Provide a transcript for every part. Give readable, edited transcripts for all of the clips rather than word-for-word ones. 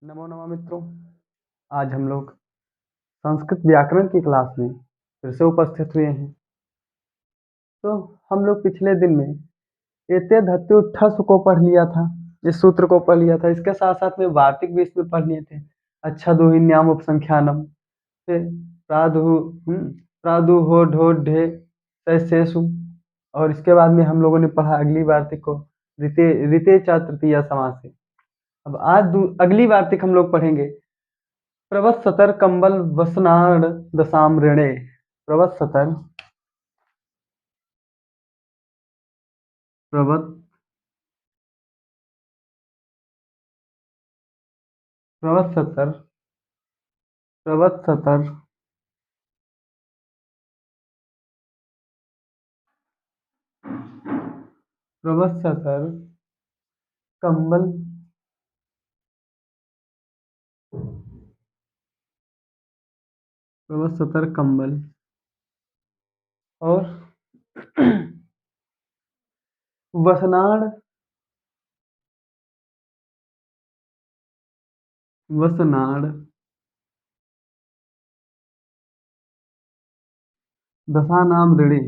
नमो नमः मित्रों। आज हम लोग संस्कृत व्याकरण की क्लास में फिर से उपस्थित हुए हैं। तो हम लोग पिछले दिन में एते धत्ते ठस को पढ़ लिया था, इस सूत्र को पढ़ लिया था। इसके साथ साथ में वार्तिक भी इसमें पढ़ लिए थे। अच्छा दुहिन्याम उपसंख्यानम, फिर प्रादु प्रादु हो ढो ढे तैसेसु। और इसके बाद में हम लोगों ने पढ़ा अगली वार्तिक को ऋते ऋते च तृतीया समास से। अब आज अगली वार्तिक हम लोग पढ़ेंगे प्रवत्सतर कंबल वसनाड़ दशाम ऋणे। प्रवत्सतर प्रवत प्रवत्सतर प्रवत्सतर प्रवत्सतर कंबल प्रवत्सतर कंबल और वसनाड़ वसनाड़ दशा नाम ऋणे।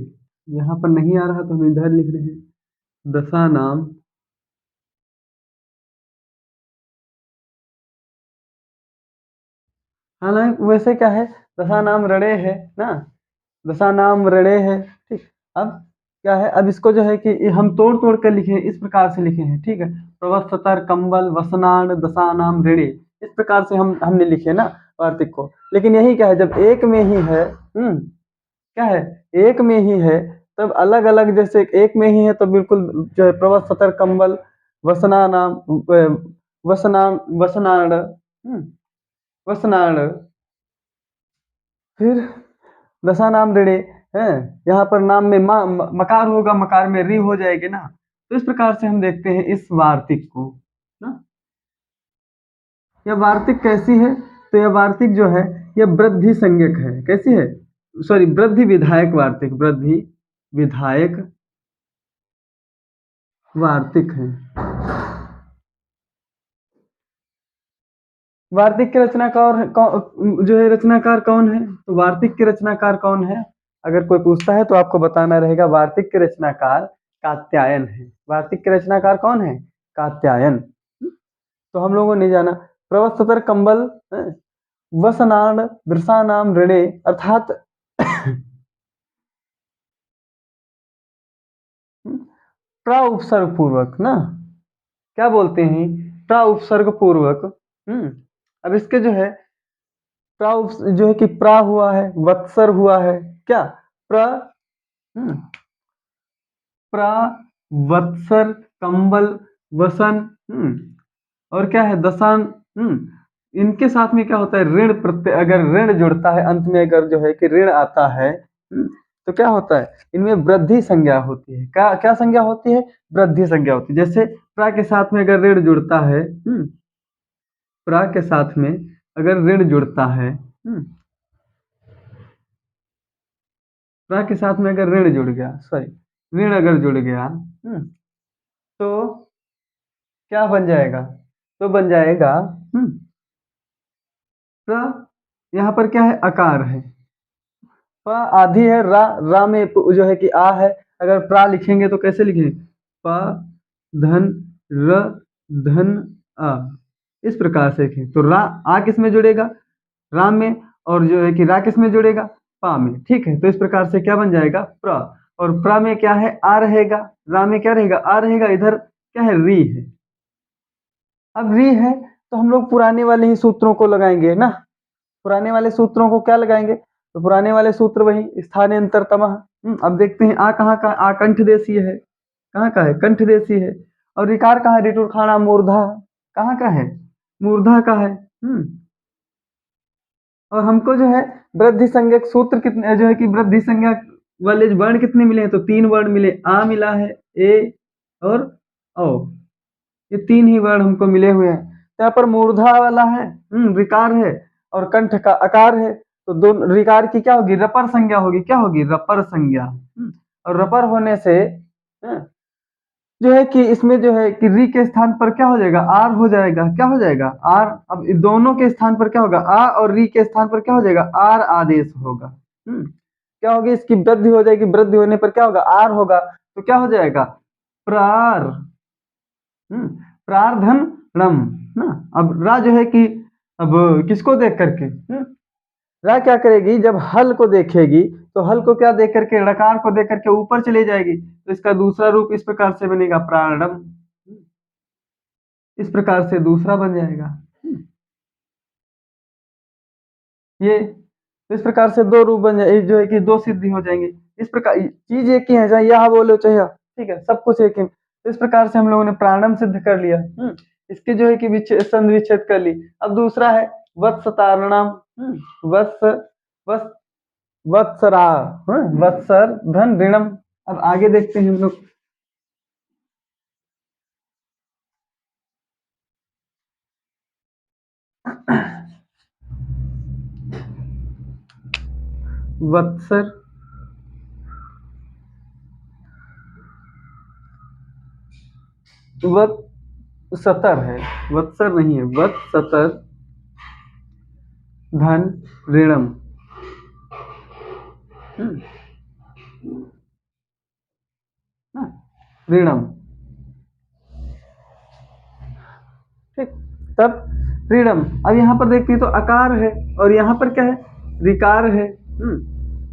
यहाँ पर नहीं आ रहा तो हम इधर लिख रहे हैं दशा नाम हालांकि वैसे क्या है, दशा नाम ऋणे है ना, दशा नाम ऋणे है। ठीक, अब क्या है, अब इसको जो है कि हम तोड़ तोड़ कर लिखे हैं, इस प्रकार से लिखे हैं। ठीक है, प्रवस्तर कंबल वसनान दशा नाम ऋणे, इस प्रकार से हमने लिखे ना वार्तिक को। लेकिन यही क्या है, जब एक में ही है, क्या है, एक में ही है, तब अलग अलग, जैसे एक में ही है तो बिल्कुल जो है प्रवस्तर कंबल वसना नाम वसनान वसनान वसनान, फिर दशा नाम ऋणे है। यहाँ पर नाम में मकार होगा, मकार में री हो जाएगी ना। तो इस प्रकार से हम देखते हैं इस वार्तिक को ना। यह वार्तिक कैसी है, तो यह वार्तिक जो है यह वृद्धि संज्ञक है। कैसी है, सॉरी, वृद्धि विधायक वार्तिक, वृद्धि विधायक वार्तिक है। वार्तिक के रचनाकार जो है, रचनाकार कौन है, तो वार्तिक के रचनाकार कौन है, अगर कोई पूछता है तो आपको बताना रहेगा वार्तिक के रचनाकार कात्यायन है। वार्तिक के रचनाकार कौन है, कात्यायन। तो हम लोगों ने जाना प्रवस्तर कंबल वसनान दृशानाम ऋणे, अर्थात प्रा उपसर्ग पूर्वक ना, क्या बोलते हैं, प्रा उपसर्ग पूर्वक। अब इसके जो है जो है कि प्रा हुआ है, वत्सर हुआ है, क्या प्र हम्म, प्रा वत्सर कंबल वसन, और क्या है दशान। इनके साथ में क्या होता है, ऋण प्रत्यय, अगर ऋण जुड़ता है अंत में, अगर जो है कि ऋण आता है, तो क्या होता है, इनमें वृद्धि संज्ञा होती है। क्या क्या संज्ञा होती है, वृद्धि संज्ञा होती है। जैसे प्रा के साथ में अगर ऋण जुड़ता है, प्रा के साथ में अगर ऋण जुड़ता है, प्रा के साथ में अगर ऋण जुड़ गया, सॉरी, ऋण अगर जुड़ गया, तो क्या बन जाएगा, तो बन जाएगा प्र, यहाँ पर क्या है, अकार है, प आधी है, रा रा में जो है कि आ है। अगर प्रा लिखेंगे तो कैसे लिखेंगे, प धन र धन आ, इस प्रकार से लिखें। तो रा आ किस में जुड़ेगा, राम में, और जो है कि रा किस में जुड़ेगा, पा में। ठीक है, तो इस प्रकार से क्या बन जाएगा, प्र, और प्रा में क्या है, आ रहेगा, रा में क्या रहेगा, आ रहेगा, इधर क्या है, री है। अब री है तो हम लोग पुराने वाले ही सूत्रों को लगाएंगे ना। पुराने वाले सूत्रों को क्या लगाएंगे, तो पुराने वाले सूत्र वही स्थानांतरतमः। अब देखते हैं आ कहाँ का, आ कंठ देशी है, कहाँ का है, कंठ देशी है। और रिकार कहाँ है, ऋटुर खाना मूर्धा, कहाँ का है, मूर्धा का है। और हमको जो है वृद्धि संज्ञक सूत्र कितने, जो है कि वृद्धि संज्ञा वाले वर्ण कितने मिले हैं, तो 3 वर्ण मिले, आ मिला है, ए और ओ, ये 3 ही वर्ण हमको मिले हुए हैं। तो यहाँ पर मूर्धा वाला है, रिकार है, और कंठ का अकार है। तो दो रिकार की क्या होगी, रपर संज्ञा होगी, क्या होगी, रपर संज्ञा। और रपर होने से जो है कि इसमें जो है कि री के स्थान पर क्या हो जाएगा, आर हो जाएगा। क्या हो जाएगा, आर। अब दोनों के स्थान पर क्या होगा, आ, और री के स्थान पर क्या हो जाएगा, आर आदेश होगा। क्या होगी, इसकी वृद्धि हो जाएगी, वृद्धि होने पर क्या होगा, आर होगा, तो क्या हो जाएगा, प्रार। प्रार्धन रम ना। अब रा जो है कि अब किसको देख करके, रा क्या करेगी, जब हल को देखेगी तो हल को क्या देख करके, ड़कार को देख करके ऊपर चली जाएगी, तो इसका दूसरा रूप इस प्रकार से बनेगा, प्राणम। इस प्रकार से दूसरा बन जाएगा। ये तो इस प्रकार से दो रूप बन जाए, जो है कि दो सिद्धि हो जाएंगे। इस प्रकार चीज एक ही है, चाहे यह बोलो चाहे यह, ठीक है, सब कुछ एक ही। तो इस प्रकार से हम लोगों ने प्राणम सिद्ध कर लिया। इसके जो है कि संधि विच्छेद कर ली। अब दूसरा है वत्सतारणाम। वत्स वत्स वत्सरा, वत्सर धन ऋणम। अब आगे देखते हैं हम लोग। वत्सर, वत्सतर है, वत्सर नहीं है, वत्सतर धन ऋणम। ऋणम, ठीक। तब ऋणम। अब यहाँ पर देखते हैं तो अकार है और यहाँ पर क्या है, ऋकार है।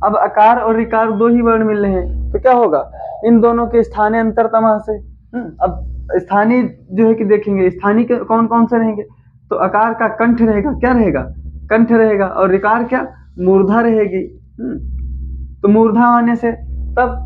अब अकार और ऋकार दो ही वर्ण मिल रहे हैं, तो क्या होगा, इन दोनों के स्थानीय अंतरतमा से। अब स्थानीय जो है कि देखेंगे, स्थानीय के कौन कौन से रहेंगे, तो अकार का कंठ रहेगा, क्या रहेगा, कंठ रहेगा, और ऋकार क्या, मूर्धा रहेगी। तो मूर्धा आने से तब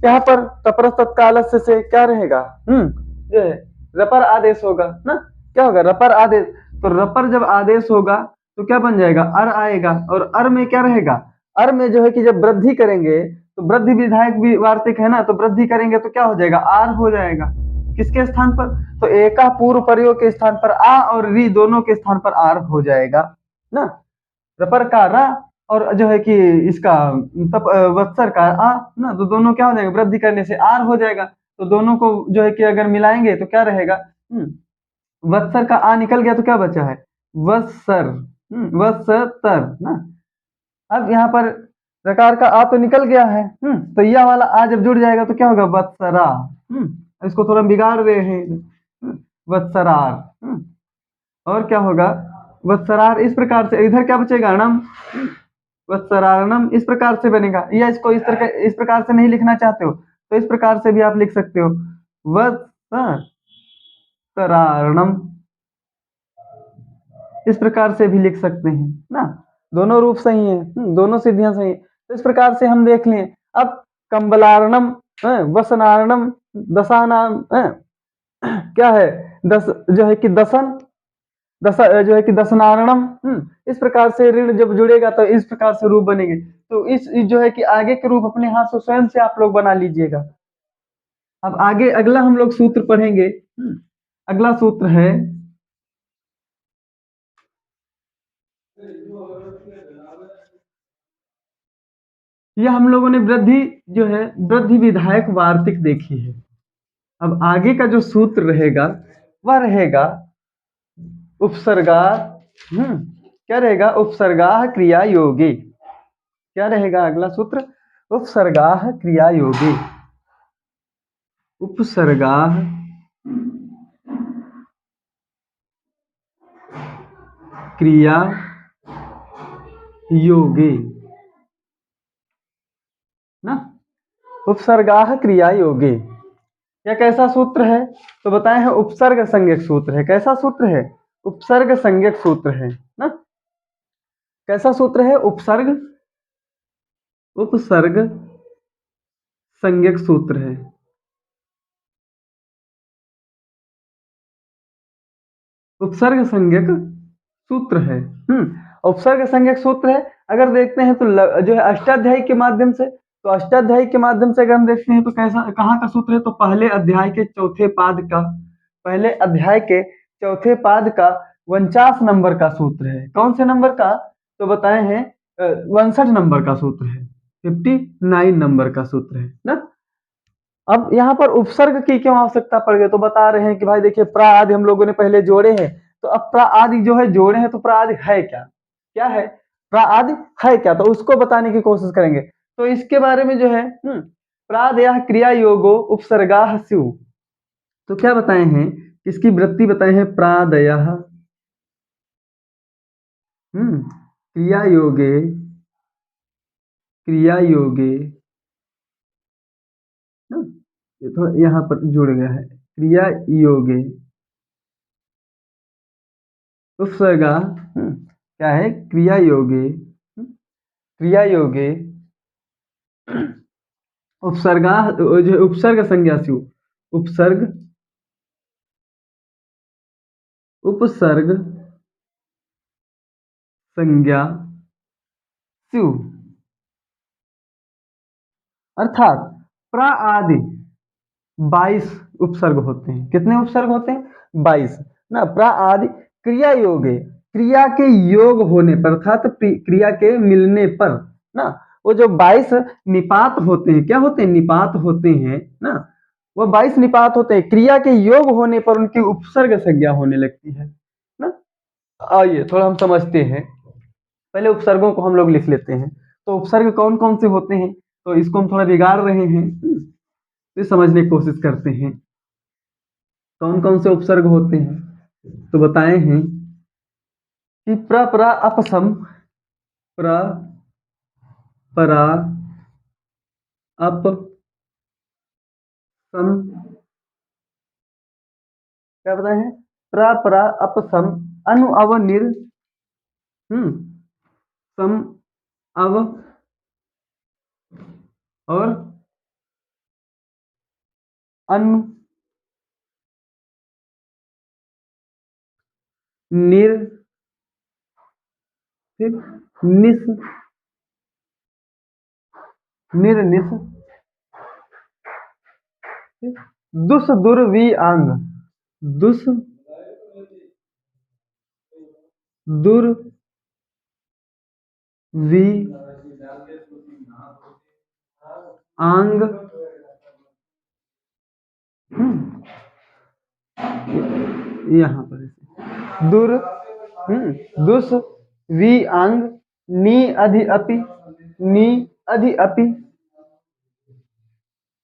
यहाँ पर तपरस तत्काल से क्या रहेगा, जो है रपर आदेश होगा ना। क्या होगा, रपर आदेश। तो रपर जब आदेश होगा तो क्या बन जाएगा, अर आएगा, और अर में क्या रहेगा, अर में जो है कि जब वृद्धि करेंगे तो वृद्धि विधायक भी वार्तिक है ना, तो वृद्धि करेंगे तो क्या हो जाएगा, आर हो जाएगा। किसके स्थान पर, तो एका पूर्व प्रयोग के स्थान पर आ और री दोनों के स्थान पर आर हो जाएगा ना। रपर का रा और जो है कि इसका तप वत्सर का आ ना, तो दोनों क्या हो जाएगा, वृद्धि करने से आर हो जाएगा। तो दोनों को जो है कि अगर मिलाएंगे तो क्या रहेगा, वत्सर का आ निकल गया तो क्या बचा है, वत्सर, वत्सतर ना। अब यहाँ पर रकार का आ तो निकल गया है, तो यह वाला आ जब जुड़ जाएगा तो क्या होगा, वत्सरा। इसको थोड़ा बिगाड़ रहे हैं, वत्सरार। और क्या होगा, वत्सरार। इस प्रकार से इधर क्या बचेगा, नम, वत्सरारणम। इस प्रकार से बनेगा, या इसको इस तरह इस प्रकार से नहीं लिखना चाहते हो तो इस प्रकार से भी आप लिख सकते हो, वत्सरारणम। इस प्रकार से भी लिख सकते हैं ना। दोनों रूप सही है, दोनों सिद्धियां सही है। तो इस प्रकार से हम देख लें। अब कंबलारणम, वसनारणम, दशानाम, क्या है, दस जो है कि दसन, दस जो है कि दशनारणम। इस प्रकार से ऋण जब जुड़ेगा तो इस प्रकार से रूप बनेंगे। तो इस जो है कि आगे के रूप अपने हाथ से स्वयं से आप लोग बना लीजिएगा। अब आगे अगला हम लोग सूत्र पढ़ेंगे। अगला सूत्र है, यह हम लोगों ने वृद्धि जो है, वृद्धि विधायक वार्तिक देखी है। अब आगे का जो सूत्र रहेगा वह रहेगा उपसर्गा, क्या रहेगा, उपसर्गा क्रिया योगी। क्या रहेगा अगला सूत्र, उपसर्गा क्रिया योगी। उपसर्गा क्रिया योगी ना। उपसर्गा क्रिया योगी, यह कैसा सूत्र है, तो बताए हैं उपसर्ग संज्ञक सूत्र है। कैसा सूत्र है, उपसर्ग संज्ञक सूत्र है ना। कैसा सूत्र है, उपसर्ग, उपसर्ग संज्ञक सूत्र है। उपसर्ग संज्ञक सूत्र है। उपसर्ग संज्ञक सूत्र है। अगर देखते हैं तो जो है अष्टाध्यायी के माध्यम से, तो अष्टाध्यायी के माध्यम से अगर हम देखते हैं तो कैसा, कहाँ का सूत्र है, तो पहले अध्याय के चौथे पाद का, पहले अध्याय के चौथे पाद का 49 नंबर का सूत्र है। कौन से नंबर का, तो बताए हैं 59 नंबर का सूत्र है, 59 नंबर का सूत्र है ना। अब यहाँ पर उपसर्ग की क्यों आवश्यकता पड़ गई, तो बता रहे हैं कि भाई देखिए प्रा आदि हम लोगों ने पहले जोड़े हैं, तो अब प्रा आदि जो है जोड़े हैं, तो प्रा आदि है क्या, क्या है, प्रा आदि है क्या, तो उसको बताने की कोशिश करेंगे। तो इसके बारे में जो है प्रादयः क्रिया योगो उपसर्गाः स्युः, तो क्या बताए हैं, इसकी वृत्ति बताए हैं प्रादयः क्रिया योगे, क्रिया योगे, ये थोड़ा यहाँ पर जुड़ गया है, क्रिया योगे उपसर्गा क्या है, क्रिया योगे, क्रिया योगे उपसर्गा जो उपसर्ग संज्ञा से उपसर्ग, उपसर्ग संज्ञा स्यु, अर्थात प्रा आदि 22 उपसर्ग होते हैं। कितने उपसर्ग होते हैं, 22 ना। प्रा आदि क्रिया योगे, क्रिया के योग होने पर अर्थात क्रिया के मिलने पर ना, वो जो 22 निपात होते हैं, क्या होते हैं, निपात होते हैं ना, वो 22 निपात होते हैं, क्रिया के योग होने पर उनकी उपसर्ग संज्ञा होने लगती है ना। आइए थोड़ा हम समझते हैं, पहले उपसर्गों को हम लोग लिख लेते हैं। तो उपसर्ग कौन कौन से होते हैं, तो इसको हम थोड़ा बिगाड़ रहे हैं, तो समझने की कोशिश करते हैं कौन कौन से उपसर्ग होते हैं। तो बताए हैं कि प्र परा अपसम, प्र परा अप सम, क्या बताए हैं, प्र परा अपसम अनु अव निर सम अव और अनु निर, फिर निस, निर निस, दुस दुर वी आंग, दुस दुर वी आंग, यहाँ पर दुर दुस वी आंग, नी अधि अपि, नी अधि अपि,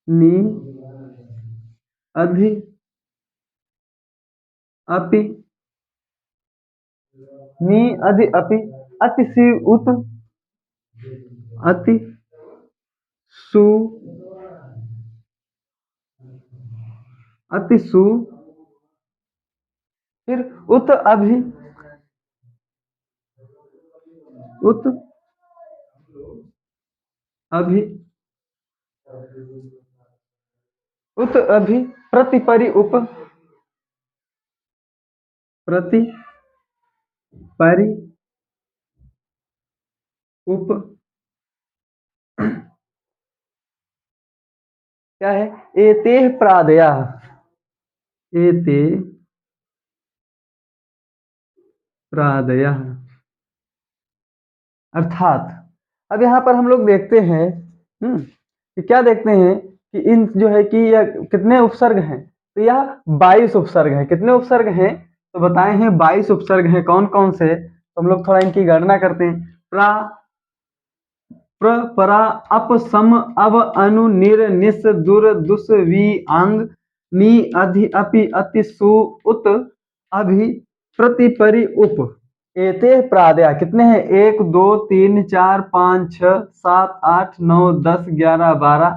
नी अधि अपि, नी अधि अपि, अति सी उत, अति सु, अति सु, फिर उत अभि, उत अभि, उत अभि, प्रति परि उप, प्रति परि उप, क्या है, एते प्रादया, एते प्रादया, अर्थात अब यहाँ पर हम लोग देखते हैं कि क्या देखते हैं कि इन जो है कि यह कितने उपसर्ग हैं, तो यह 22 उपसर्ग हैं। कितने उपसर्ग हैं, तो बताए हैं 22 उपसर्ग हैं। कौन कौन से, तो हम लोग थोड़ा इनकी गणना करते हैं। प्रा, प्र परा अप सम अव अनु निर निस दुर दुस वी आंग, नी अधि अपि अति सु उत अभि प्रति परि उप, एते प्रादया कितने हैं, 1 2 3 4 5 6 7 8 9 10 11 12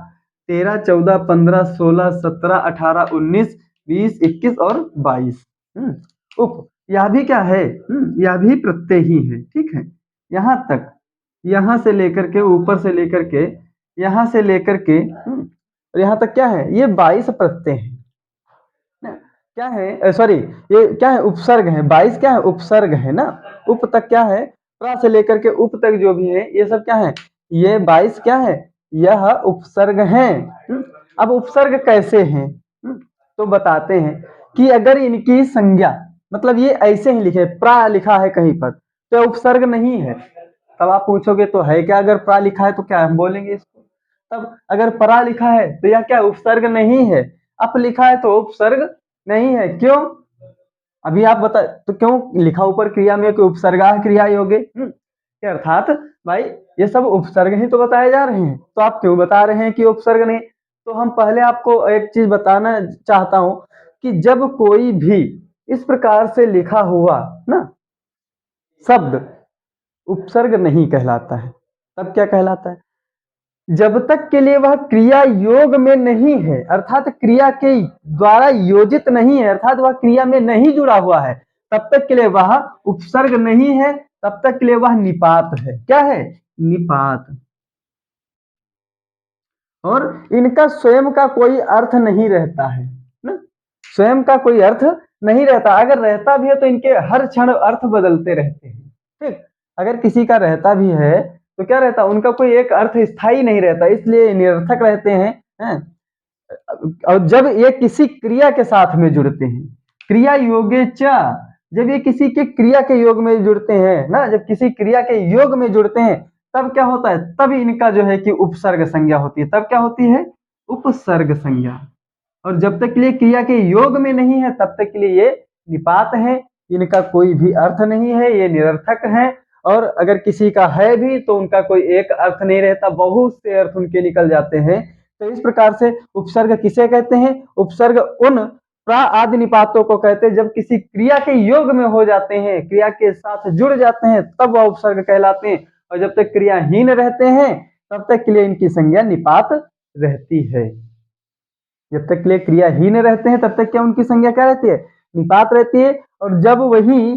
13 14 15 16 17 18 19 20 21 और 22 उप, यह भी क्या है, यह भी प्रत्यय ही है। ठीक है, यहाँ तक, यहाँ से लेकर के ऊपर से लेकर के यहाँ से लेकर के और यहाँ तक क्या है, ये 22 प्रत्यय हैं ना? क्या है, सॉरी, ये क्या है, उपसर्ग है। 22 क्या है, उपसर्ग है ना। उप तक क्या है, प्रा से लेकर के उप तक जो भी है ये सब क्या है, ये 22 क्या है, यह उपसर्ग हैं। अब उपसर्ग कैसे हैं, तो बताते हैं कि अगर इनकी संज्ञा, मतलब ये ऐसे ही लिखे, प्रा लिखा है कहीं पर, तो उपसर्ग नहीं है। तब आप पूछोगे तो है क्या, अगर प्रा लिखा है तो क्या हम बोलेंगे इसको, तब अगर परा लिखा है तो यह क्या उपसर्ग नहीं है, अप लिखा है तो उपसर्ग नहीं है। क्यों? अभी आप बता, तो क्यों लिखा ऊपर क्रिया में कि उपसर्गा क्रिया योगे, कि अर्थात भाई ये सब उपसर्ग ही तो बताए जा रहे हैं, तो आप क्यों बता रहे हैं कि उपसर्ग नहीं? तो हम पहले आपको एक चीज बताना चाहता हूं कि जब कोई भी इस प्रकार से लिखा हुआ ना शब्द उपसर्ग नहीं कहलाता है, तब क्या कहलाता है? जब तक के लिए वह क्रिया योग में नहीं है, अर्थात क्रिया के द्वारा योजित नहीं है, अर्थात वह क्रिया में नहीं जुड़ा हुआ है, तब तक के लिए वह उपसर्ग नहीं है, तब तक के लिए वह निपात है। क्या है? निपात। और इनका स्वयं का कोई अर्थ नहीं रहता है ना, स्वयं का कोई अर्थ नहीं रहता, अगर रहता भी है तो इनके हर क्षण अर्थ बदलते रहते हैं। ठीक, अगर किसी का रहता भी है तो क्या रहता, उनका कोई एक अर्थ स्थायी नहीं रहता, इसलिए निरर्थक रहते हैं। और जब ये किसी क्रिया के साथ में जुड़ते हैं, क्रिया योगे च, जब ये किसी के क्रिया के योग में जुड़ते हैं ना, जब किसी क्रिया के योग में जुड़ते हैं तब क्या होता है, तब इनका जो है कि उपसर्ग संज्ञा होती है। तब क्या होती है? उपसर्ग संज्ञा। और जब तक के लिए क्रिया के योग में नहीं है तब तक के लिए ये निपात है, इनका कोई भी अर्थ नहीं है, ये निरर्थक है। और अगर किसी का है भी तो उनका कोई एक अर्थ नहीं रहता, बहुत से अर्थ उनके निकल जाते हैं। तो इस प्रकार से उपसर्ग किसे कहते हैं? उपसर्ग उन प्रा आदि निपातों को कहते हैं जब किसी क्रिया के योग में हो जाते हैं, क्रिया के साथ जुड़ जाते हैं, तब वह उपसर्ग कहलाते हैं। और जब तक क्रियाहीन रहते हैं तब तक के लिए इनकी संज्ञा निपात रहती है। जब तक के लिए क्रियाहीन रहते हैं तब तक क्या उनकी संज्ञा क्या रहती है? निपात रहती है। और जब वही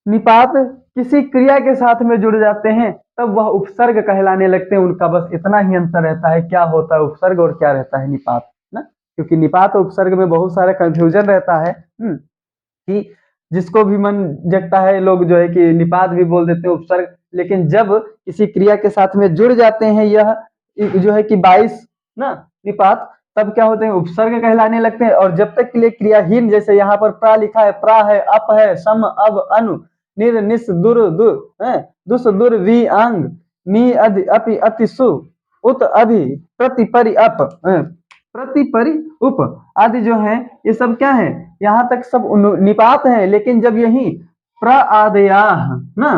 निपात किसी क्रिया के साथ में जुड़ जाते हैं तब वह उपसर्ग कहलाने लगते हैं। उनका बस इतना ही अंतर रहता है, क्या होता है उपसर्ग और क्या रहता है निपात ना, क्योंकि निपात और उपसर्ग में बहुत सारा कंफ्यूजन रहता है कि जिसको भी मन जगता है लोग जो है कि निपात भी बोल देते हैं उपसर्ग, लेकिन जब किसी क्रिया के साथ में जुड़ जाते हैं यह जो है कि 22 ना निपात, तब क्या होते हैं? उपसर्ग कहलाने लगते हैं। और जब तक के लिए क्रियाहीन, जैसे यहाँ पर प्रा लिखा है, प्रा है, अप है, सम, अब, अनु, निर, निस, दुर, दु, दुस, दुर, वी, अंग, नी, अधि, अपि, अति, सु, उत, अभि, प्रति, परि, अप, प्रति, परि, उप आदि जो है ये सब क्या है? यहाँ तक सब निपात है। लेकिन जब यही प्र आदयाह ना,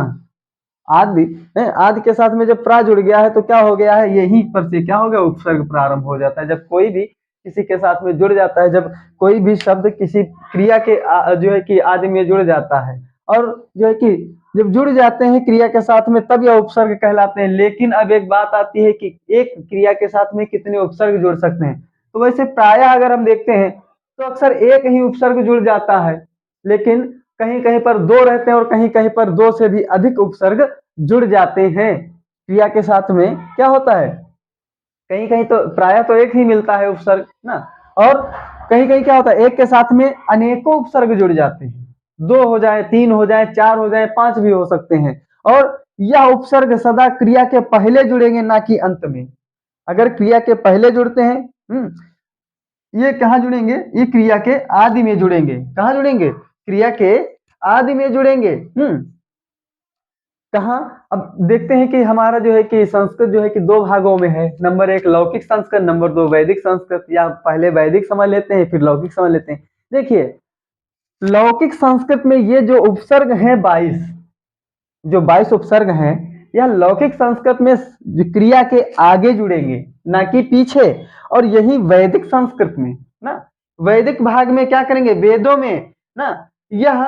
आदि आदि के साथ में जब प्रा जुड़ गया है तो क्या हो गया है? यहीं पर से क्या हो गया? उपसर्ग प्रारंभ हो जाता है। जब कोई भी किसी के साथ में जुड़ जाता है, जब कोई भी शब्द किसी क्रिया के जो है कि आदि में जुड़ जाता है, और जो है कि जब जुड़ जाते हैं क्रिया के साथ में तब यह उपसर्ग कहलाते हैं। लेकिन अब एक बात आती है कि एक क्रिया के साथ में कितने उपसर्ग जुड़ सकते हैं? तो वैसे प्रायः अगर हम देखते हैं तो अक्सर एक ही उपसर्ग जुड़ जाता है, लेकिन कहीं कहीं पर दो रहते हैं और कहीं कहीं पर दो से भी अधिक उपसर्ग जुड़ जाते हैं क्रिया के साथ में। क्या होता है? कहीं कहीं तो प्रायः तो एक ही मिलता है उपसर्ग ना, और कहीं कहीं क्या होता है? एक के साथ में अनेकों उपसर्ग जुड़ जाते हैं, 2 हो जाए, 3 हो जाए, 4 हो जाए, 5 भी हो सकते हैं। और यह उपसर्ग सदा क्रिया के पहले जुड़ेंगे, ना कि अंत में। अगर क्रिया के पहले जुड़ते हैं, ये कहाँ जुड़ेंगे? ये क्रिया के आदि में जुड़ेंगे। कहाँ जुड़ेंगे? क्रिया के आदि में जुड़ेंगे। कहाँ? अब देखते हैं कि हमारा जो है कि संस्कृत जो है कि 2 भागों में है। नंबर 1 लौकिक संस्कृत, नंबर 2 वैदिक संस्कृत, या पहले वैदिक समझ लेते हैं फिर लौकिक समझ लेते हैं। देखिए, लौकिक संस्कृत में ये जो उपसर्ग हैं 22, जो 22 उपसर्ग हैं, यह लौकिक संस्कृत में क्रिया के आगे जुड़ेंगे, ना कि पीछे। और यही वैदिक संस्कृत में ना, वैदिक भाग में क्या करेंगे? वेदों में ना यह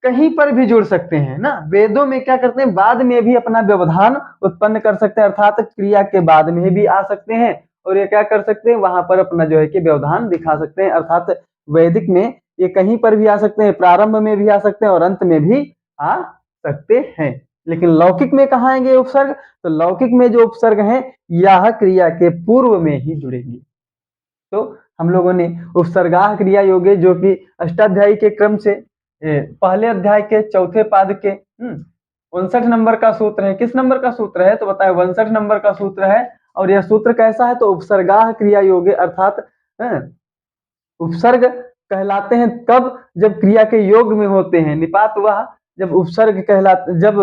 कहीं पर भी जुड़ सकते हैं ना। वेदों में क्या करते हैं? बाद में भी अपना व्यवधान उत्पन्न कर सकते हैं, अर्थात क्रिया के बाद में भी आ सकते हैं। और ये क्या कर सकते हैं? वहां पर अपना जो है कि व्यवधान दिखा सकते हैं। अर्थात वैदिक में ये कहीं पर भी आ सकते हैं, प्रारंभ में भी आ सकते हैं और अंत में भी आ सकते हैं। लेकिन लौकिक में कहाँ आएंगे उपसर्ग? तो लौकिक में जो उपसर्ग हैं यह क्रिया के पूर्व में ही जुड़ेंगे। तो हम लोगों ने उपसर्गाह क्रिया योगे, जो कि अष्टाध्यायी के क्रम से पहले अध्याय के चौथे पाद के 59 नंबर का सूत्र है। किस नंबर का सूत्र है? तो बताए 59 नंबर का सूत्र है। और यह सूत्र कैसा है? तो उपसर्गाह क्रिया योगे, अर्थात उपसर्ग कहलाते हैं कब? जब क्रिया के योग में होते हैं। निपात वह जब उपसर्ग कहलाते, जब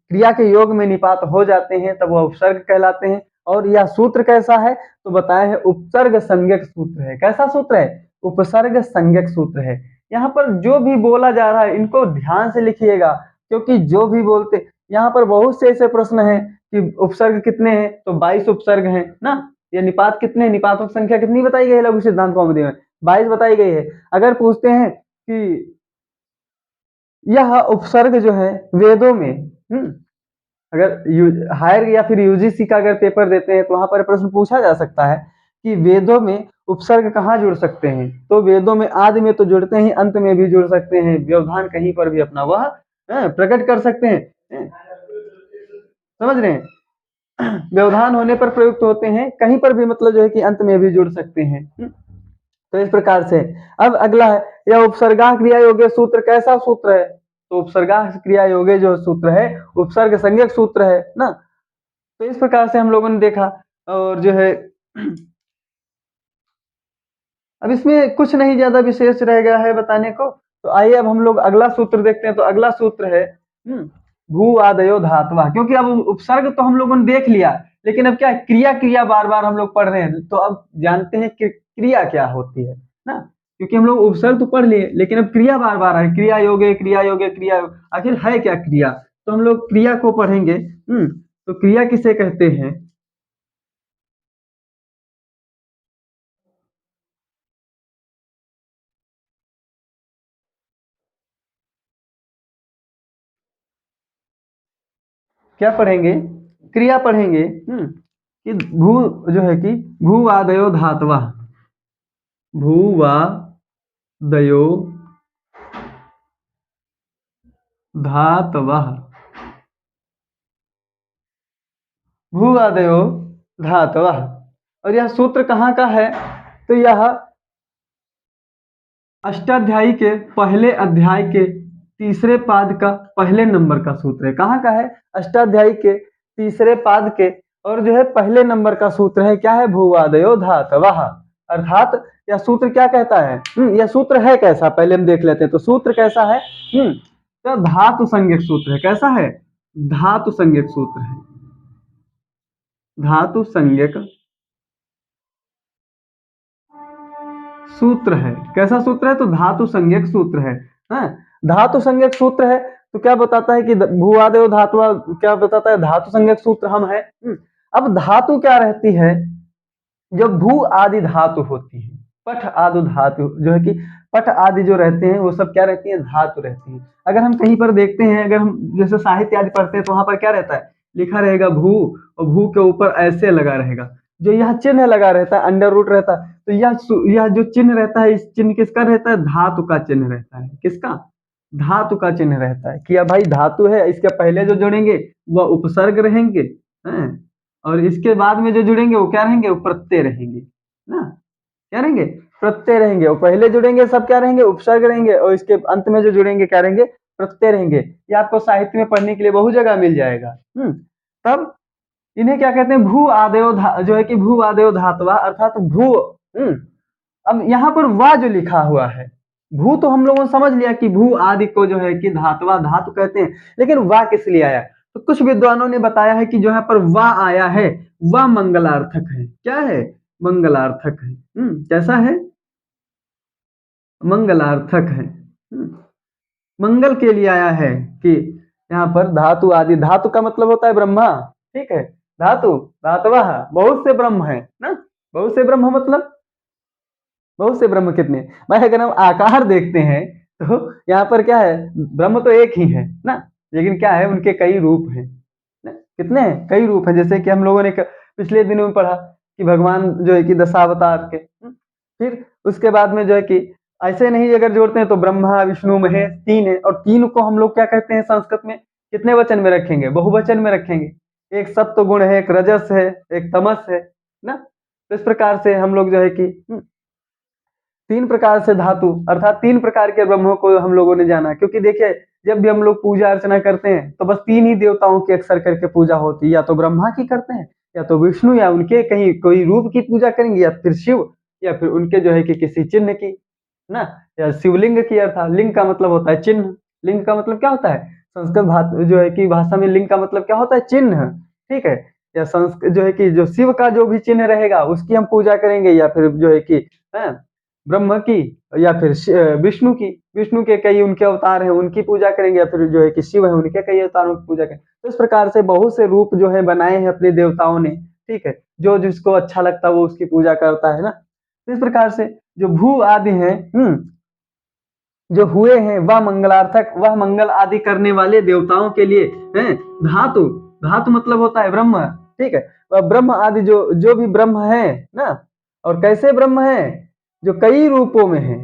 क्रिया के योग में निपात हो जाते हैं तब वह उपसर्ग कहलाते हैं। और यह सूत्र कैसा है तो बताया है उपसर्ग संज्ञक सूत्र है। कैसा सूत्र है? उपसर्ग संज्ञक सूत्र है। यहाँ पर जो भी बोला जा रहा है इनको ध्यान से लिखिएगा, क्योंकि जो भी बोलते यहाँ पर बहुत से ऐसे प्रश्न हैं कि उपसर्ग कितने हैं तो 22 उपसर्ग हैं ना, या निपात कितने, निपातों की संख्या कितनी बताई गई है लघु सिद्धांत कौमुदी में? 22 बताई गई है। अगर पूछते हैं कि यह उपसर्ग जो है वेदों में, अगर हायर या फिर यूजीसी का अगर पेपर देते हैं तो वहां पर प्रश्न पूछा जा सकता है कि वेदों में उपसर्ग कहाँ जुड़ सकते हैं, तो वेदों में आदि में तो जुड़ते हैं, अंत में भी जुड़ सकते हैं, व्यवधान कहीं पर भी अपना वह प्रकट कर सकते हैं। समझ रहे हैं? व्यवधान होने पर प्रयुक्त होते हैं, कहीं पर भी मतलब जो है कि अंत में भी जुड़ सकते हैं। तो इस प्रकार से अब अगला है, यह उपसर्गा क्रिया योग्य सूत्र कैसा सूत्र है? तो उपसर्गा क्रिया योग्य जो सूत्र है उपसर्ग संज्ञक सूत्र है ना। तो इस प्रकार से हम लोगों ने देखा, और जो है अब इसमें कुछ नहीं ज्यादा विशेष रह गया है बताने को। तो आइए अब हम लोग अगला सूत्र देखते हैं। तो अगला सूत्र है भू आदयो धातवा, क्योंकि अब उपसर्ग तो हम लोगों ने देख लिया, लेकिन अब क्या है, क्रिया क्रिया बार बार हम लोग पढ़ रहे हैं, तो अब जानते हैं कि क्रिया क्या होती है ना। क्योंकि हम लोग उपसर्ग तो पढ़ लिए, लेकिन अब क्रिया बार बार है, क्रिया योगे क्रिया योगे क्रिया, आखिर है क्या क्रिया? तो हम लोग क्रिया को पढ़ेंगे। तो क्रिया किसे कहते हैं? क्या पढ़ेंगे? क्रिया पढ़ेंगे। कि भू जो है कि भूवादयो धातवा, भूवादयो धातवा, भूवादयो धातवा। और यह सूत्र कहाँ का है? तो यह अष्टाध्यायी के पहले अध्याय के तीसरे पाद का पहले नंबर का सूत्र है। कहाँ का है? अष्टाध्यायी के तीसरे पाद के, और जो है पहले नंबर का सूत्र है, क्या है? भूवादयो धातवः। अर्थात यह सूत्र क्या कहता है? यह सूत्र है कैसा, पहले हम देख लेते हैं। तो सूत्र कैसा है? तो धातु संज्ञक सूत्र है। कैसा है? धातु संज्ञक सूत्र है। धातु संज्ञक सूत्र है। कैसा सूत्र है? तो धातु संज्ञक सूत्र है। हाँ, धातु संज्ञक सूत्र है। तो क्या बताता है कि भूवादयो धातुआ, क्या बताता है? धातु संज्ञक सूत्र हम है। अब धातु क्या रहती है? जो भू आदि धातु होती है, पठ आदि धातु जो है कि पठ आदि जो रहते हैं वो सब क्या रहती है? धातु रहती है। अगर हम कहीं पर देखते हैं, अगर हम जैसे साहित्य आदि पढ़ते हैं तो वहां पर क्या रहता है? लिखा रहेगा भू, और भू के ऊपर ऐसे लगा रहेगा, जो यह चिन्ह लगा रहता है, अंडर रूट रहता है, तो यह जो चिन्ह रहता है, इस चिन्ह किसका रहता है? धातु का चिन्ह रहता है। किसका? धातु का चिन्ह रहता है कि अब भाई धातु है, इसके पहले जो जोड़ेंगे वह उपसर्ग रहेंगे, हैं, और इसके बाद में जो जुड़ेंगे वो क्या रहेंगे? वो प्रत्यय रहेंगे ना। क्या रहेंगे? प्रत्यय रहेंगे। और पहले जुड़ेंगे सब क्या रहेंगे? उपसर्ग रहेंगे, और इसके अंत में जो जुड़ेंगे क्या रहेंगे? प्रत्यय रहेंगे। ये आपको साहित्य में पढ़ने के लिए बहुत जगह मिल जाएगा। तब इन्हें क्या कहते हैं? भू आदयो जो है कि भू आदयो धातवा, अर्थात भू। अब यहाँ पर वा जो लिखा हुआ है, भू तो हम लोगों ने समझ लिया कि भू आदि को जो है कि धातवा धातु कहते हैं, लेकिन वा किस लिए आया? तो कुछ विद्वानों ने बताया है कि जो यहाँ पर वा आया है वह मंगलार्थक है। क्या है? मंगलार्थक है। कैसा है? मंगलार्थक है। मंगल के लिए आया है कि यहाँ पर धातु आदि, धातु का मतलब होता है ब्रह्मा, ठीक है। धातु धातवा, बहुत से ब्रह्म है ना। बहुत से ब्रह्म मतलब बहुत से ब्रह्म कितने? भाई अगर हम आकार देखते हैं तो यहाँ पर क्या है? ब्रह्म तो एक ही है ना, लेकिन क्या है? उनके कई रूप हैं ना? कितने हैं? कई रूप हैं। जैसे कि हम लोगों ने पिछले दिनों में पढ़ा कि भगवान जो है कि दशावतार के, फिर उसके बाद में जो है कि ऐसे नहीं अगर जोड़ते हैं तो ब्रह्मा विष्णु महेश तीन है, और तीन को हम लोग क्या कहते हैं संस्कृत में? कितने वचन में रखेंगे? बहुवचन में रखेंगे। एक सत्व गुण है, एक रजस है, एक तमस है ना। तो इस प्रकार से हम लोग जो है कि तीन प्रकार से धातु, अर्थात तीन प्रकार के ब्रह्मों को हम लोगों ने जाना। क्योंकि देखिए जब भी हम लोग पूजा अर्चना करते हैं तो बस तीन ही देवताओं की अक्सर करके पूजा होती है, या तो ब्रह्मा की करते हैं, या तो विष्णु, या उनके कहीं कोई रूप की पूजा करेंगे, या फिर शिव, या फिर उनके जो है कि किसी चिन्ह की ना, या शिवलिंग की। अर्थात लिंग का मतलब होता है चिन्ह। लिंग का मतलब क्या होता है? संस्कृत जो है कि भाषा में लिंग का मतलब क्या होता है? चिन्ह, ठीक है। या जो है कि जो शिव का जो भी चिन्ह रहेगा उसकी हम पूजा करेंगे, या फिर जो है कि है ब्रह्म की, या फिर विष्णु की, विष्णु के कई उनके अवतार हैं उनकी पूजा करेंगे, या फिर जो है कि शिव है उनके कई अवतारों की पूजा करेंगे। तो इस प्रकार से बहुत से रूप जो है बनाए हैं अपने देवताओं ने, ठीक है, जो जिसको अच्छा लगता है वो उसकी पूजा करता है ना। तो इस प्रकार से जो भू आदि है जो हुए हैं वह मंगलार्थक, वह मंगल आदि करने वाले देवताओं के लिए हैं। धातु, धातु मतलब होता है ब्रह्म, ठीक है, वह ब्रह्म आदि जो भी ब्रह्म है ना, और कैसे ब्रह्म है, जो कई रूपों में है,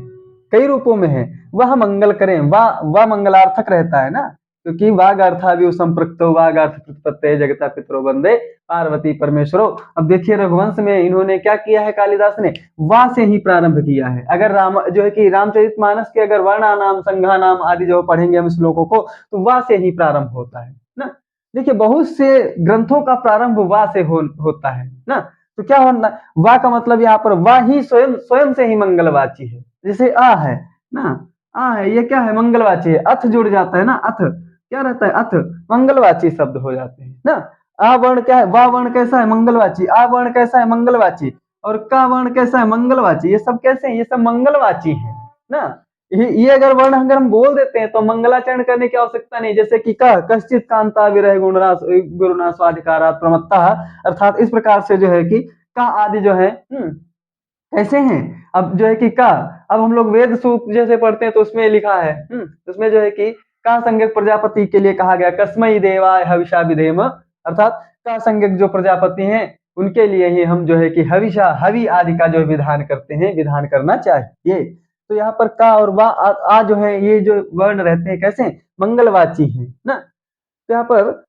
कई रूपों में है, वह मंगल करें, वह मंगलार्थक रहता है ना, क्योंकि वाग अर्थाभि संपृक्तो वाग अर्थ प्रत्यय जगता पितरो वंदे पार्वती परमेश्वरो। अब देखिए रघुवंश में इन्होंने क्या किया है, कालिदास ने वा से ही प्रारंभ किया है। अगर राम जो है कि रामचरितमानस के अगर वर्णा नाम संघा नाम आदि जो पढ़ेंगे हम श्लोकों को, तो वा से ही प्रारंभ होता है ना। देखिए बहुत से ग्रंथों का प्रारंभ वा से होता है ना। तो क्या होना, वा का मतलब यहाँ पर वा ही स्वयं स्वयं से ही मंगलवाची है। जैसे आ है ना, आ है, ये क्या है, मंगलवाची है, अथ जुड़ जाता है ना, अथ क्या रहता है, अथ मंगलवाची शब्द हो जाते हैं ना। आ वर्ण क्या है, वा वर्ण कैसा है, मंगलवाची, आ वर्ण कैसा है, मंगलवाची, और का वर्ण कैसा है, मंगलवाची, ये सब कैसे हैं, ये सब मंगलवाची है ना। ये अगर वर्ण अगर हम बोल देते हैं तो मंगलाचरण करने की आवश्यकता नहीं, जैसे कि कह कश्चित कांता विरह गुणनाश गुरुना स्वाधिकारात् प्रमत्ता, अर्थात इस प्रकार से जो है कि का आदि जो है कैसे हैं। अब जो है कि का, अब हम लोग वेद सूक्त जैसे पढ़ते हैं तो उसमें लिखा है उसमें जो है कि का संज्ञक प्रजापति के लिए कहा गया, कस्मै देवाय हविषा विधेम, अर्थात का संज्ञक जो प्रजापति हैं उनके लिए ही हम जो है कि हविषा हवि आदि का जो विधान करते हैं, विधान करना चाहिए। तो यहाँ पर का और वा आ जो है ये जो वर्ण रहते हैं कैसे मंगलवाची हैं ना। तो यहाँ पर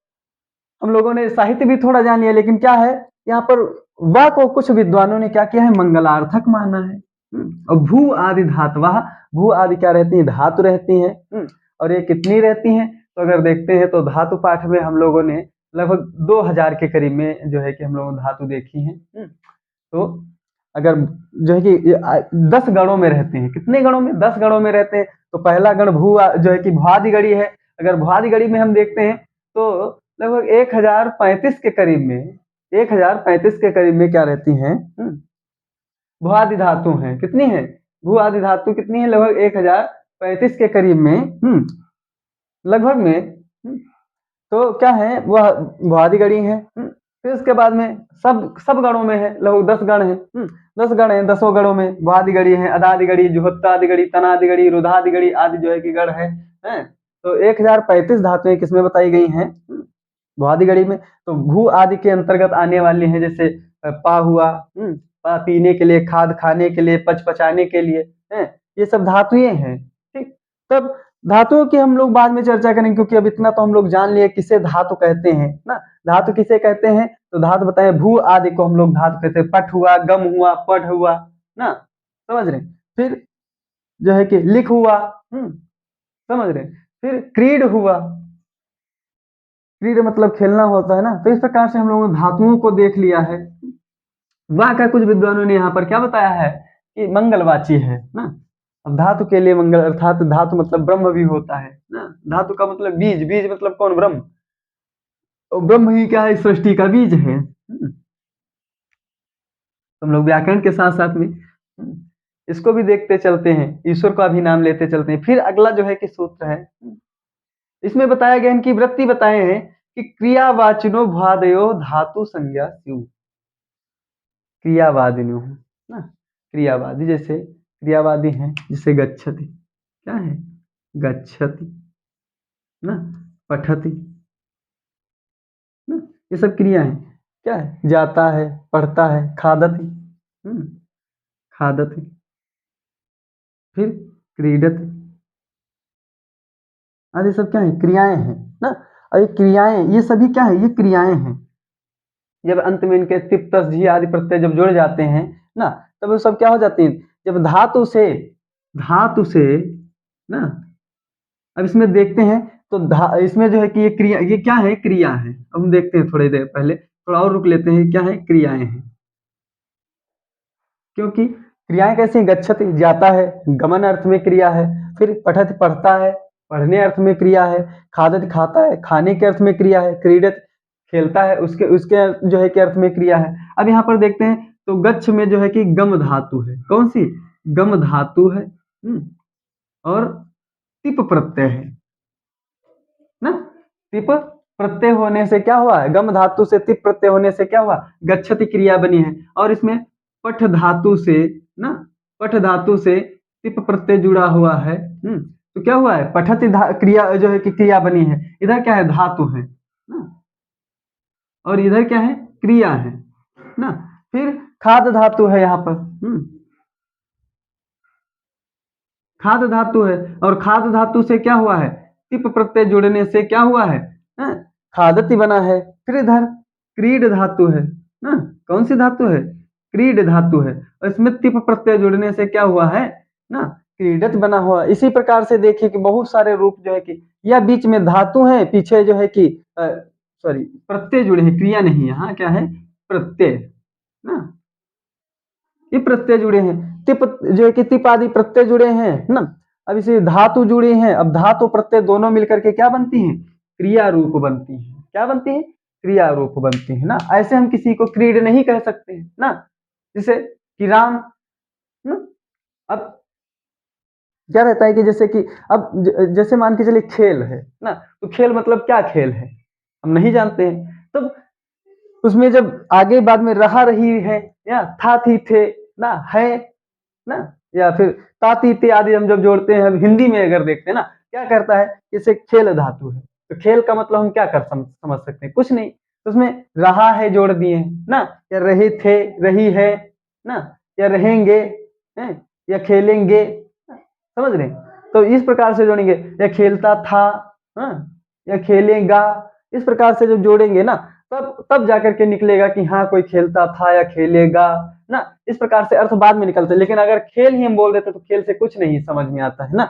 हम लोगों ने साहित्य भी थोड़ा जान लिया, लेकिन क्या है यहाँ पर वा को कुछ विद्वानों ने क्या किया है, मंगलार्थक माना है। और भू आदि धातवा, भू आदि क्या रहती है, धातु रहती हैं। और ये कितनी रहती हैं, तो अगर देखते हैं तो धातु पाठ में हम लोगों ने लगभग 2000 के करीब में जो है कि हम लोगों ने धातु देखी है। तो अगर जो है कि 10 गणों में रहते हैं, कितने गणों में, 10 गणों में रहते हैं। तो पहला गण भू जो है कि भुआदि गणी है। अगर भुआदि गणी में हम देखते हैं तो लगभग 1035 के करीब में, 1035 के करीब में क्या रहती हैं, भुआदि धातु हैं। कितनी है, भुआदि धातु कितनी है, लगभग 1035 के करीब में, लगभग में। तो क्या है, वह भुआदि गणी है। फिर उसके बाद में सब गणों में है, लगभग 10 गण है। 10 गण है, 10 गणों में भुआदि गणी है, अदादि गणी, जुहोत्तादि गणी, तनादि गणी, रुधादि गणी आदि जो है कि गण है। तो 1035 धातुएं किसमें बताई गई हैं, भुआदि गणी में। तो भू आदि के अंतर्गत आने वाली हैं, जैसे पा हुआ, पा पीने के लिए, खाद खाने के लिए, पच पचाने के लिए, ये सब धातुएं हैं। ठीक, तब धातुओं की हम लोग बाद में चर्चा करेंगे, क्योंकि अब इतना तो हम लोग जान लिए किसे धातु कहते हैं ना। धातु किसे कहते हैं, तो धातु बताए भू आदि को हम लोग धातु कहते हैं। पट हुआ, गम हुआ, पढ़ हुआ ना, समझ रहे। फिर जो है कि लिख हुआ, समझ रहे। फिर क्रीड हुआ, क्रीड मतलब खेलना होता है ना। तो इस प्रकार से हम लोगों ने धातुओं को देख लिया है। वाह का कुछ विद्वानों ने यहाँ पर क्या बताया है कि मंगलवाची है ना। अब धातु के लिए मंगल, अर्थात धातु मतलब ब्रह्म भी होता है ना। धातु का मतलब बीज, बीज मतलब कौन, ब्रह्म। और ब्रह्म ही क्या है, सृष्टि का बीज है। हम लोग व्याकरण के साथ साथ में इसको भी देखते चलते हैं, ईश्वर का भी नाम लेते चलते हैं। फिर अगला जो है कि सूत्र है, इसमें बताया गया, इनकी वृत्ति बताए हैं कि क्रियावाचिनो भ्वादयो धातु संज्ञा स्यु। क्रियावादिनो ना, क्रियावादी, जैसे क्रियावादी हैं, जैसे गच्छति, क्या है, गच्छति ना, पठति ना, ये सब क्रिया है। क्या है, जाता है, पढ़ता है, खादति, खादति। फिर क्रीडति आदि सब क्या है, क्रियाएं हैं ना। और ये क्रियाएं, ये सभी क्या है, ये क्रियाएं हैं। जब अंत में इनके तिप तस झी आदि प्रत्यय जब जुड़ जाते हैं ना, तब वो सब क्या हो जाती हैं, जब धातु से ना। अब इसमें देखते हैं तो इसमें जो है कि ये क्रिया, ये क्या है, क्रिया है। अब हम देखते हैं, थोड़ी देर पहले थोड़ा और रुक लेते हैं, क्या है, क्रियाएं हैं। क्योंकि क्रियाएं कैसी, गच्छति जाता है, गमन अर्थ में क्रिया है। फिर पठति पढ़ता है, पढ़ने अर्थ में क्रिया है। खादति खाता है, खाने के अर्थ में क्रिया है। क्रीडत खेलता है, उसके उसके जो है कि अर्थ में क्रिया है। अब यहाँ पर देखते हैं तो गच्छ में जो है कि गम धातु है, कौन सी? गम धातु है। और तिप प्रत्यय है ना। तिप प्रत्यय होने से क्या हुआ है? गम धातु से तिप प्रत्यय होने से क्या हुआ? गच्छति क्रिया बनी है। और इसमें पठ धातु से ना, पठ धातु से तिप प्रत्यय जुड़ा हुआ है। तो क्या हुआ है? पठति क्रिया जो है कि क्रिया बनी है। इधर क्या है? धातु है ना, और इधर क्या है? क्रिया है ना। फिर खाद धातु है यहाँ पर। खाद धातु है, और खाद धातु से क्या हुआ है? तिप प्रत्यय जुड़ने से क्या हुआ है? खादति बना है। फिर इधर क्रीड धातु है ना, कौन सी धातु है? क्रीड धातु है, और इसमें तिप प्रत्यय जुड़ने से क्या हुआ है ना? क्रीडत बना हुआ। इसी प्रकार से देखिए कि बहुत सारे रूप जो है कि या बीच में धातु है, पीछे जो है कि सॉरी प्रत्यय जुड़े हैं, क्रिया नहीं, यहाँ क्या है? प्रत्यय ना, ये प्रत्यय जुड़े हैं। तिप जो है कि तिप आदि प्रत्यय जुड़े हैं ना। अब इसे धातु जुड़े हैं। अब धातु प्रत्यय दोनों मिलकर के क्या बनती हैं? क्रिया रूप बनती हैं। क्या बनती है? क्रिया रूप बनती है ना। ऐसे हम किसी को क्रीड नहीं कह सकते हैं ना, जैसे कि राम ना। अब क्या रहता है कि जैसे कि अब जैसे मान के चलिए खेल है ना, तो खेल मतलब क्या खेल है हम नहीं जानते हैं। तब उसमें जब आगे बाद में रहा रही है या था थी थे ना है ना, या फिर ताती ते आदि हम जब जोड़ते हैं, हिंदी में अगर देखते हैं ना, क्या करता है? जैसे खेल धातु है, तो खेल का मतलब हम क्या कर समझ सकते हैं? कुछ नहीं। तो उसमें रहा है जोड़ दिए ना, या रहे थे, रही है ना, या रहेंगे है, या खेलेंगे, समझ रहे हैं? तो इस प्रकार से जोड़ेंगे, या खेलता था हाँ, या खेलेगा। इस प्रकार से जब जोड़ेंगे ना, तब जाकर के निकलेगा कि हाँ कोई खेलता था या खेलेगा ना। इस प्रकार से अर्थ बाद में निकलते हैं। लेकिन अगर खेल ही हम बोल देते तो खेल से कुछ नहीं समझ में आता है ना।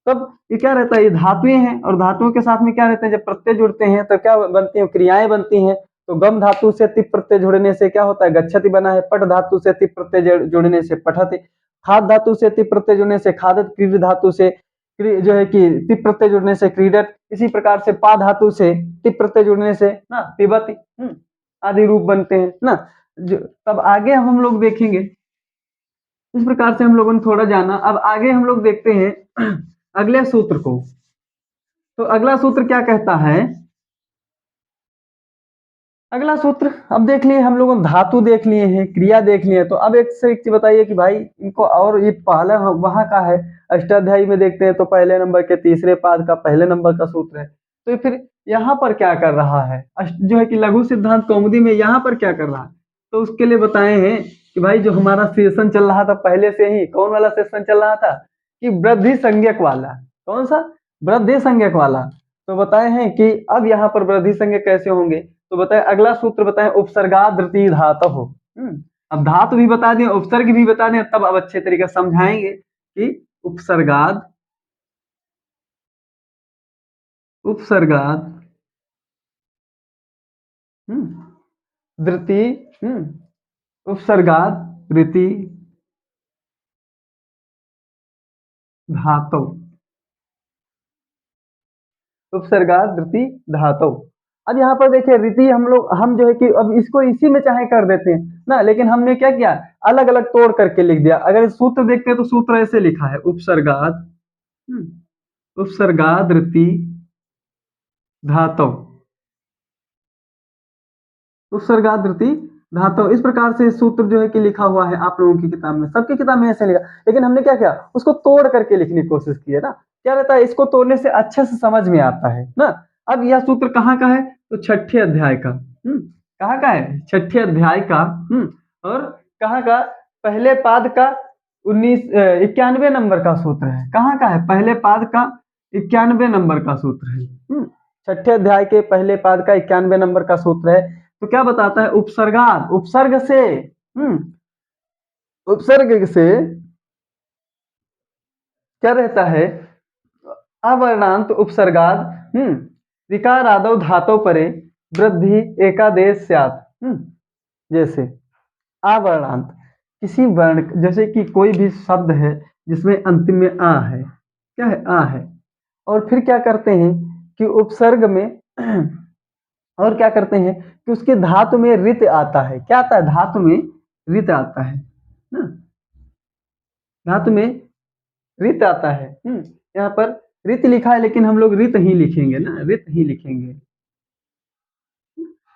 तब ये क्या रहता है? ये धातुएं हैं, और धातुओं के साथ में क्या रहते हैं? जब प्रत्यय जुड़ते हैं तो क्या बनती है? क्रियाएं बनती हैं। तो गम धातु से तिप प्रत्यय जुड़ने से क्या होता है? गच्छति बना है। पट धातु से तिप प्रत्यय जुड़ने से पठति। खाद धातु से तिप प्रत्यय जुड़ने से खादत। क्रीड धातु से जो है कि तिप प्रत्यय जुड़ने से क्रीडत। इसी प्रकार से पा धातु से तिप प्रत्यय जुड़ने से ना पिबति आदि रूप बनते हैं ना। तब आगे हम लोग देखेंगे। इस प्रकार से हम लोगों ने थोड़ा जाना। अब आगे हम लोग देखते हैं अगले सूत्र को। तो अगला सूत्र क्या कहता है? अगला सूत्र अब देख लिए हम लोगों ने, धातु देख लिए हैं, क्रिया देख लिए हैं। तो अब एक से एक चीज बताइए कि भाई इनको, और ये पहला वहां का है अष्टाध्यायी में देखते हैं तो पहले नंबर के तीसरे पाद का पहले नंबर का सूत्र है। तो फिर यहाँ पर क्या कर रहा है? जो है कि लघु सिद्धांत कौमुदी में यहाँ पर क्या कर रहा है? तो उसके लिए बताए हैं कि भाई जो हमारा सेशन चल रहा था पहले से ही, कौन वाला सेशन चल रहा था? कि वृद्धि संज्ञक वाला। कौन सा? वृद्धि संज्ञक वाला। तो बताए हैं कि अब यहाँ पर वृद्धि संज्ञक कैसे होंगे। तो बताए अगला सूत्र बताए उपसर्गाद द्वितीय धातु। अब धातु भी बता दें, उपसर्ग भी बता दें, तब अब अच्छे तरीके से समझाएंगे कि उपसर्गाद उपसर्गाद द्वितीय उपसर्गाद द्वितीय धातु। उपसर्गाद द्वितीय धातु। अब यहाँ पर देखिए रीति हम जो है कि अब इसको इसी में चाहे कर देते हैं ना, लेकिन हमने क्या किया? अलग अलग तोड़ करके लिख दिया। अगर सूत्र देखते हैं तो सूत्र ऐसे लिखा है उपसर्गाद उपसर्गाद रीति धातु। उपसर्गाद रीति धातु। इस प्रकार से सूत्र जो है कि लिखा हुआ है आप लोगों की किताब में, सबकी किताब में ऐसे लिखा। लेकिन हमने क्या किया? उसको तोड़ करके लिखने की कोशिश की है ना। क्या रहता है? इसको तोड़ने से अच्छे से समझ में आता है ना। अब यह सूत्र कहाँ का है? तो छठे अध्याय का। कहाँ का है? छठे अध्याय का। और कहाँ का? पहले पाद का 91 नंबर का सूत्र है। कहाँ का है? पहले पाद का 91 नंबर का सूत्र है। छठे अध्याय के पहले पाद का 91 नंबर का सूत्र है। तो क्या बताता है? उपसर्गाद, उपसर्ग से क्या रहता है? अवर्णांत उपसर्गाद ऋकारादौ धातु परे वृद्धि एकादेश स्यात्। जैसे अवर्णांत किसी वर्ण, जैसे कि कोई भी शब्द है जिसमें अंतिम में आ है, क्या है? आ है। और फिर क्या करते हैं कि उपसर्ग में और क्या करते हैं कि उसके धातु में रित आता है। क्या आता है? धातु में रित आता है ना, धातु में रित आता है। यहाँ पर रित लिखा है लेकिन हम लोग रित ही लिखेंगे ना, रित ही लिखेंगे।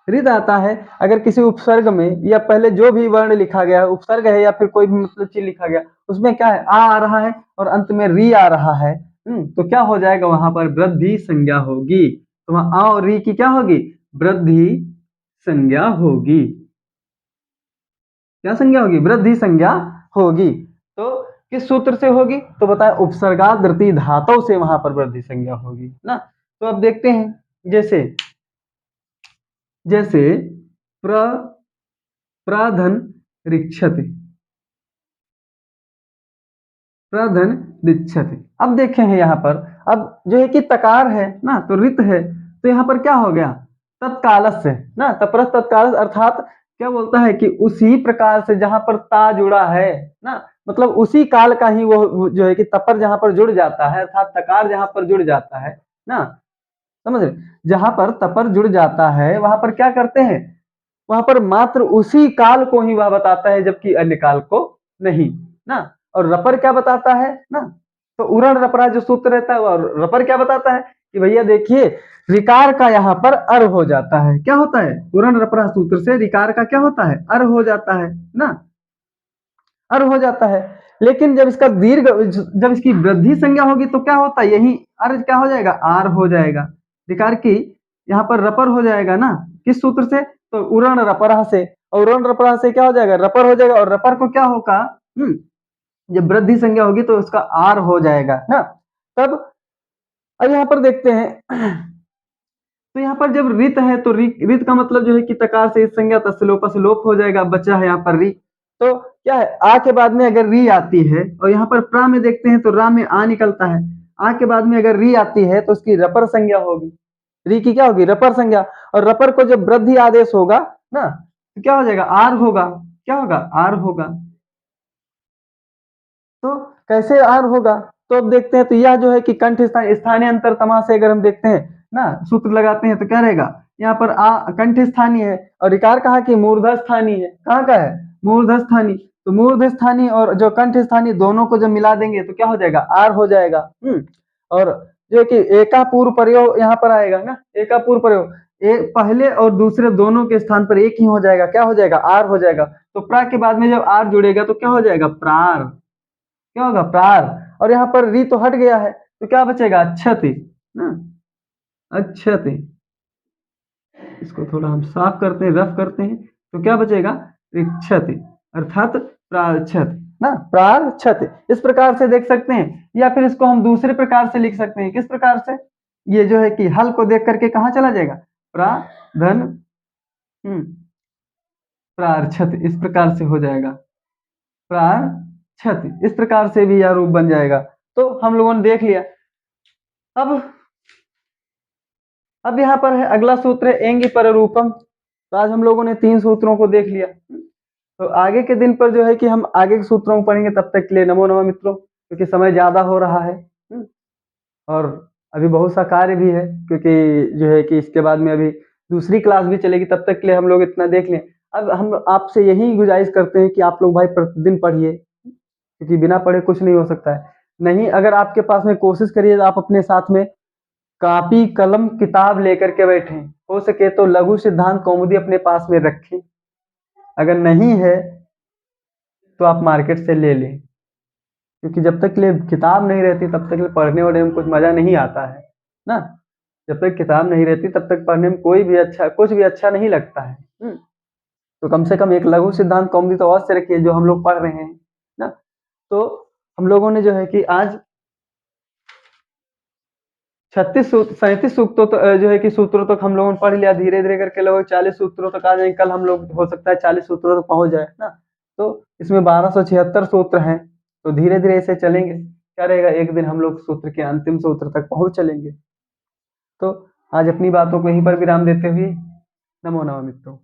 रित आता है अगर किसी उपसर्ग में या पहले जो भी वर्ण लिखा गया है, उपसर्ग है या फिर कोई भी मतलब चीज लिखा गया, उसमें क्या है, आ रहा है और अंत में री आ रहा है। तो क्या हो जाएगा, वहां पर वृद्धि संज्ञा होगी। तो वहां आ और री की क्या होगी? वृद्धि संज्ञा होगी। क्या संज्ञा होगी? वृद्धि संज्ञा होगी। तो किस सूत्र से होगी? तो बताए उपसर्गादृति धातु से वहां पर वृद्धि संज्ञा होगी ना। तो अब देखते हैं, जैसे जैसे प्र प्रधन रिक्षति, प्रधन रिक्षति। अब देखे हैं यहाँ पर, अब जो है कि तकार है ना, तो रित है, तो यहाँ पर क्या हो गया? तत्काल से ना, तपरस तत्काल, अर्थात क्या बोलता है कि उसी प्रकार से जहां पर ता जुड़ा है ना, मतलब उसी काल का ही वो जो है कि तपर जहां पर जुड़ जाता है, अर्थात तकार जहां पर जुड़ जाता है ना, समझ रहे? जहां पर तपर जुड़ जाता है वहां पर क्या करते हैं, वहां पर मात्र उसी काल को ही वह बताता है, जबकि अन्य काल को नहीं ना। और रपर क्या बताता है ना, तो उरण रपरा जो सूत्र रहता है, और रपर क्या बताता है कि भैया देखिए रिकार का यहाँ पर अर हो जाता है। क्या होता है? उरण रपरा सूत्र से रिकार का क्या होता है? अर हो जाता है ना, अर हो जाता है। लेकिन जब इसका दीर्घ, जब इसकी वृद्धि संज्ञा होगी तो क्या होता है? यही अर क्या हो जाएगा? आर हो जाएगा। रिकार की यहाँ पर रपर हो जाएगा ना, किस सूत्र से? तो उरण रपरा से। और उरण रपरा से क्या हो जाएगा? रपर हो जाएगा। और रपर को क्या होगा? जब वृद्धि संज्ञा होगी तो उसका आर हो जाएगा ना। तब अब यहाँ पर देखते हैं, तो यहाँ पर जब रित है तो रित का मतलब जो है कि तकार से इस संज्ञा तस्लोप लोप हो जाएगा, बचा है यहाँ पर री। तो क्या है, आ के बाद में अगर री आती है, और यहाँ पर प्रा में देखते हैं तो रा में आ निकलता है, आ के बाद में अगर री आती है तो उसकी रपर संज्ञा होगी। री की क्या होगी? रपर संज्ञा। और रपर को जब वृद्धि आदेश होगा ना, तो क्या हो जाएगा? आर होगा। क्या होगा? आर होगा। तो कैसे आर होगा? तो अब देखते हैं, तो यह जो है कि कंठ स्थानीय अंतर तमा से अगर हम देखते हैं ना, सूत्र लगाते हैं तो क्या रहेगा? यहाँ पर आ कंठ स्थानीय है और रिकार कहा कि मूर्धा स्थानीय है। कहाँ का है? मूर्धा स्थानीय। तो मूर्ध स्थानीय और जो कंठ स्थानीय दोनों को जब मिला देंगे तो क्या हो जाएगा? आर हो जाएगा। और जो कि एका पूर्व प्रयोग यहाँ पर आएगा ना, एका पूर्व प्रयोग, एक पहले और दूसरे दोनों के स्थान पर एक ही हो जाएगा। क्या हो जाएगा? आर हो जाएगा। तो प्रा के बाद में जब आर जुड़ेगा तो क्या हो जाएगा? प्रार। क्या होगा? प्रार। और यहाँ पर री तो हट गया है तो क्या बचेगा? अच्छति ना, अच्छति। इसको थोड़ा हम साफ करते हैं, रफ करते हैं, तो क्या बचेगा? इच्छति, अर्थात प्रारछत ना, प्रारछत। इस प्रकार से देख सकते हैं, या फिर इसको हम दूसरे प्रकार से लिख सकते हैं। किस प्रकार से? ये जो है कि हल को देख करके कहाँ चला जाएगा? प्राधन प्रारछत, इस प्रकार से हो जाएगा। प्रारछत, इस प्रकार से भी यह रूप बन जाएगा। तो हम लोगों ने देख लिया। अब यहाँ पर है अगला सूत्र है एंगी पर रूपम। तो आज हम लोगों ने 3 सूत्रों को देख लिया। तो आगे के दिन पर जो है कि हम आगे के सूत्रों को पढ़ेंगे। तब तक के लिए नमो नमः मित्रों, क्योंकि समय ज्यादा हो रहा है और अभी बहुत सा कार्य भी है, क्योंकि जो है कि इसके बाद में अभी दूसरी क्लास भी चलेगी। तब तक के लिए हम लोग इतना देख लें। अब हम आपसे यही गुजारिश करते हैं कि आप लोग भाई प्रतिदिन पढ़िए, क्योंकि बिना पढ़े कुछ नहीं हो सकता है। नहीं, अगर आपके पास में, कोशिश करिए आप अपने साथ में कॉपी कलम किताब लेकर के बैठें। हो सके तो लघु सिद्धांत कौमुदी अपने पास में रखें। अगर नहीं है तो आप मार्केट से ले लें, क्योंकि जब तक के लिए किताब नहीं रहती तब तक के लिए पढ़ने वढ़ने में कुछ मजा नहीं आता है ना। जब तक किताब नहीं रहती तब तक पढ़ने में कोई भी अच्छा, कुछ भी अच्छा नहीं लगता है। तो कम से कम एक लघु सिद्धांत कौमुदी तो अवश्य रखिए, जो हम लोग पढ़ रहे हैं ना। तो हम लोगों ने जो है कि आज 37 सूत्रों जो है कि सूत्रों तक हम लोगों ने पढ़ लिया। धीरे धीरे करके लगभग 40 सूत्रों तक आ जाएंगे। कल हम लोग हो सकता है 40 सूत्रों तक पहुंच जाए ना। तो इसमें 1276 सूत्र हैं। तो धीरे धीरे ऐसे चलेंगे, क्या रहेगा, एक दिन हम लोग सूत्र के अंतिम सूत्र तक पहुंच चलेंगे। तो आज अपनी बातों को यहीं पर विराम देते हुए नमो नमः मित्रों।